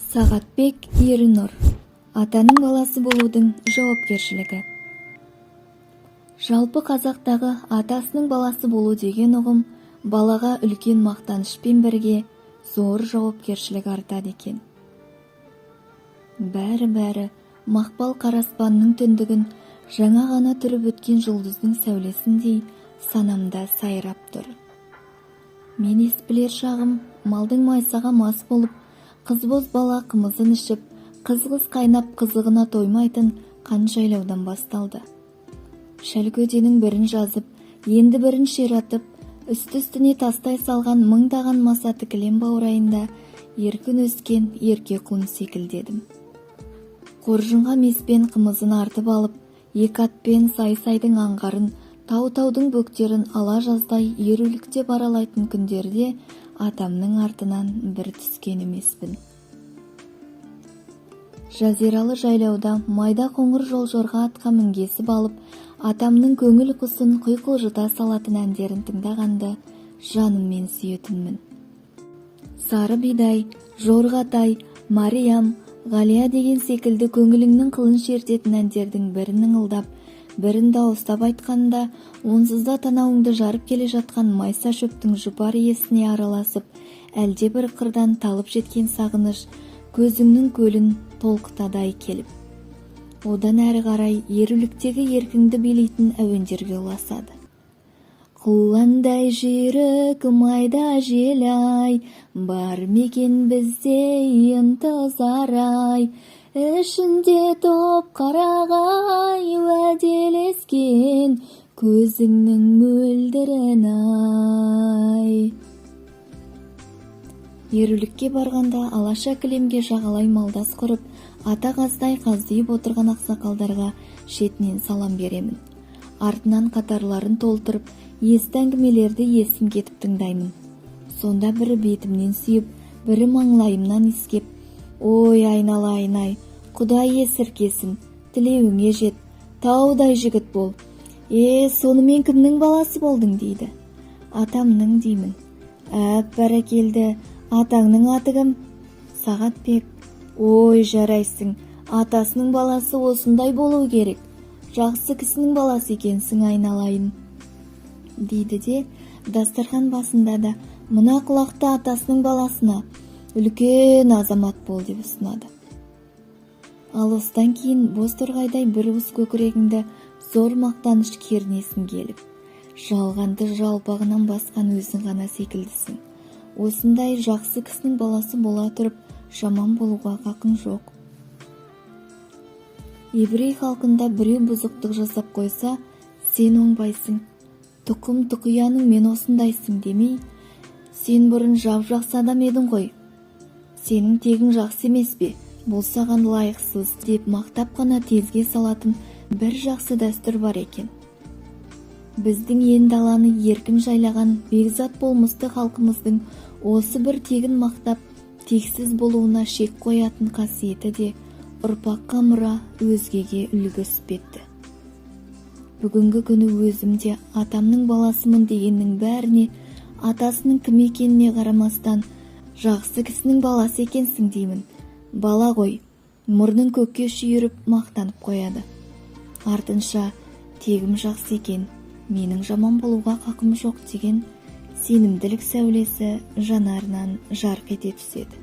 Сағатбек Ерінұр. Атаның баласы болудың жауапкершілігі. Жалпы қазақтағы атасының баласы болу деген ұғым балаға үлкен мақтанышпен бірге зор жауапкершілік артады екен. Бәрі мақпал қараспанның түндігін жаңа ғана түріп өткен жұлдыздың сәулесіндей санамда сайрап тұр. Мен ес білер шағым малдың майсаға мас болып, қыз-боз бала қымызын ішіп, қыз-қыз қайнап қызығына тоймайтын қан жайлаудан басталды. Шәлкөденің бірін жазып, енді бірін ширатып, үсті-үстіне тастай салған мыңдаған масаты кілем баурайында еркін өскен ерке құлын секілдедім. Қоржынға меспен қымызын артып алып, екі атпен сай-сайдың аңғарын, тау-таудың бөктерін ала жаздай еруліктеп аралайтын күндерде атамның артынан бір түскен емеспін. Жазиралы жайлауда майда қоңыр жолжорға атқа мінгесіп алып, атамның көңіл құсын құйқылжыта салатын әндерін тыңдағанды жаныммен сүйетінмін. Сары бидай, жорғатай, Мариям, Ғалия деген секілді көңіліңнің қылын шертетін әндердің бірін ыңылдап, бірін дауыстап айтқанда, онсызда танауыңды жарып келе жатқан майса шөптің жұпар иесіне араласып, әлде бір қырдан талып жеткен сағыныш көзіңнің көлін толқытадай келіп, одан әрі қарай еруліктегі еркіңді билейтін әуендерге ұласады. Құландай жүйрік майда желай, бар мекен бізде ынтызар-ай, ішінде топ қарағай, уәделескен көзіңнің мөлдірін-ай. Ерулікке барғанда алаша кілемге жағалай малдас құрып, ата қаздай қаздиып отырған ақсақалдарға шетінен салам беремін. Артынан қатарларын толтырып, есті әңгімелерді есім кетіп тыңдаймын. Сонда бірі бетімнен сүйіп, бірі маңлайымнан иіскеп, ой айналайын-ай, Құдай есіркесін, тілеуіңе жет, таудай жігіт бол. Сонымен кімнің баласы болдың дейді. Атамның деймін. Бәрекелді, атаңның аты кім? Сағатбек. Ой жарайсың, атасының баласы осындай болу керек. Жақсы кісінің баласы екенсің айналайын. Дейді де, дастархан басында да мына құлақты атасының баласына үлкен азамат бол деп ұсынады. Ал осыдан кейін боз торғайдай бір уыс көкірегіңді зор мақтаныш кернесін келіп, жалғанды жалпағынан басқан өзің ғана секілдісің. Осындай жақсы кісінің баласы бола тұрып, жаман болуға қақың жоқ. Еврей халқында біреу бұзықтық жасап қойса, сен оңбайсың. Тұқым тұқияның мен осындайсың демей, сен бұрын жап-жақсы адам едің ғой. Сенің тегің жақсы емес бе? Бұл саған лайықсыз деп мақтап қана тезге салатын бір жақсы дәстүр бар екен. Біздің ен даланы еркін жайлаған бекзат болмысты халқымыздың осы бір тегін мақтап, тексіз болуына шек қоятын қасиеті де ұрпаққа мұра, өзгеге үлгі іспетті. Бүгінгі күні өзімде атамның баласымын дегеннің бәріне, атасының кім екеніне қарамастан, жақсы кісінің баласы екенсің деймін. Бала ғой, мұрның көкке шүйіріп мақтанып қояды. Артынша, тегім жақсы екен, менің жаман болуға қақым жоқ деген сенімділік сәулесі жанарынан жарқ ете түседі.